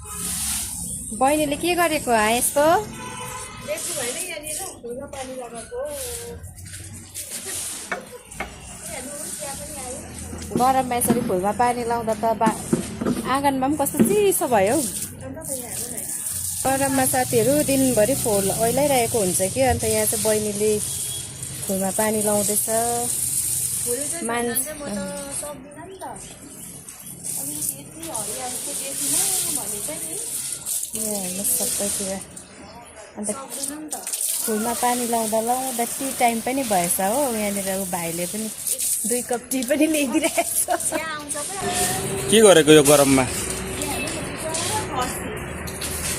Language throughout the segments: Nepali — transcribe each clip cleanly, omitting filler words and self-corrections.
बहिनीले के गरेको यस्तो? गरममा यसरी फुलमा पानी लाउँदा त आँगनमा पनि कस्तो चिसो भयो हौ। गरममा साथीहरू दिनभरि फुल ओइलाइरहेको हुन्छ कि, अन्त यहाँ चाहिँ बहिनीले फुलमा पानी लाउँदैछ। सबैतिर अन्त फुलमा पानी लाउँदा टी टाइम पनि भएछ हो। यहाँनिर भाइले पनि 2 कप टी पनि ल्याइदिरहेको छ। के गरेको यो गरममा?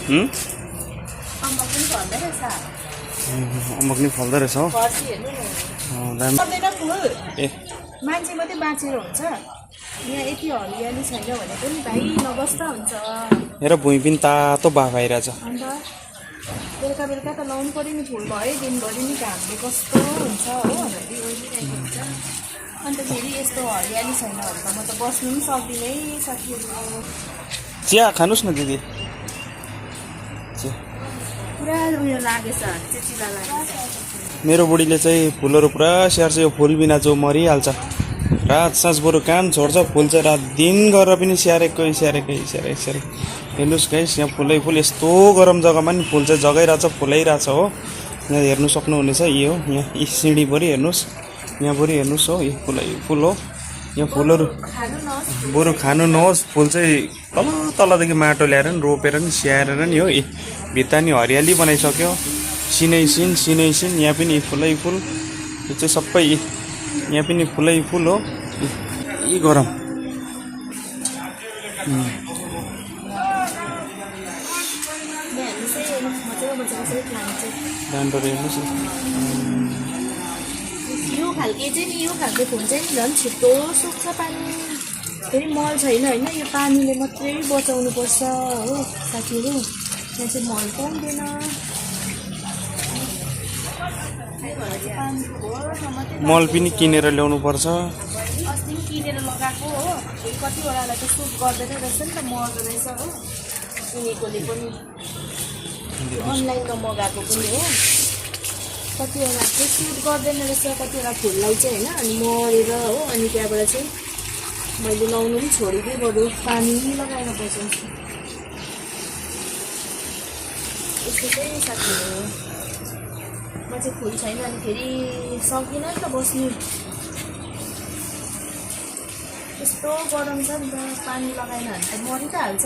अम्बक नि फल्दो रहेछ हो। मान्छे मात्रै बाँचेर हुन्छ, यहाँ यति हरियाली छैन भने पनि भाइ नबस्दा हुन्छ। हेर भुइँ पनि तातो बाहिरहेछ। अन्त बेलुका बेलुका त लाउनु पर्यो नि फुल भयो, दिनभरि नि घामले कस्तो हुन्छ हो, ओइलिरहेको हुन्छ। अन्त फेरि यस्तो हरियाली छैन भने त म त बस्नु पनि सक्दिनँ है साथीहरू। चिया खानुहोस् न दिदी। पुरा उयो लागेछ, चिचिला लागेछ। मेरो बुढीले चाहिँ फुलहरू पुरा स्याहार्छ। यो फुल बिना चाहिँ मरिहाल्छ। रात साँझ बरु काम छोड्छ, फुल चाहिँ रात दिन गरेर पनि स्याहारेकै। हेर्नुहोस् गाइस, यहाँ फुलै फुल। यस्तो गरम जग्गामा नि फुल चाहिँ जगाइरहेछ, फुलाइरहेछ हो। यहाँ हेर्नु सक्नुहुनेछ। यो यहाँ यी सिँढीभरि हेर्नुहोस्, यहाँभरि हेर्नुहोस् हो। यो फुलै फुल हो। यहाँ फुलहरू बरु खानु नहोस्, फुल चाहिँ तलदेखि माटो ल्याएर नि रोपेर नि स्याहारेर नि हो। भित्ता नि हरियाली बनाइसक्यो। सिनै सिन यहाँ पनि फुलै फुल। यो चाहिँ सबै यहाँ पनि फुलै फुल हो। यी गरम डान्डोहरू हेर्नुहोस्। यो खालके चाहिँ नि, यो खालको फुल चाहिँ झन् छिटो सुक्छ पानी। फेरि मल छैन होइन, यो पानीले मात्रै बचाउनु पर्छ हो साथीहरू। यहाँ चाहिँ मल पाउँदैन। मल पनि किनेर ल्याउनु पर्छ। अस्ति पनि किनेर लगाएको हो। कतिवटालाई त सुट गर्दैन रहेछ नि त, मर्दो रहेछ हो। किनेकोले पनि अनलाइनमा मगाएको पनि हो। कतिवटा चाहिँ सुट गर्दैन रहेछ, कतिवटा फुललाई चाहिँ होइन, अनि मरेर हो। अनि त्यहाँबाट चाहिँ मैले लाउनु पनि छोडिदिएँ, बरु पानी लगाएर बचाउँछु। यस्तो चाहिँ साथीहरू म चाहिँ फुल छैन, अनि फेरि सक्दिनँ नि त बस्नु। यस्तो गरम छ नि त, पानी लगाएन भने त मरि त हाल्छ।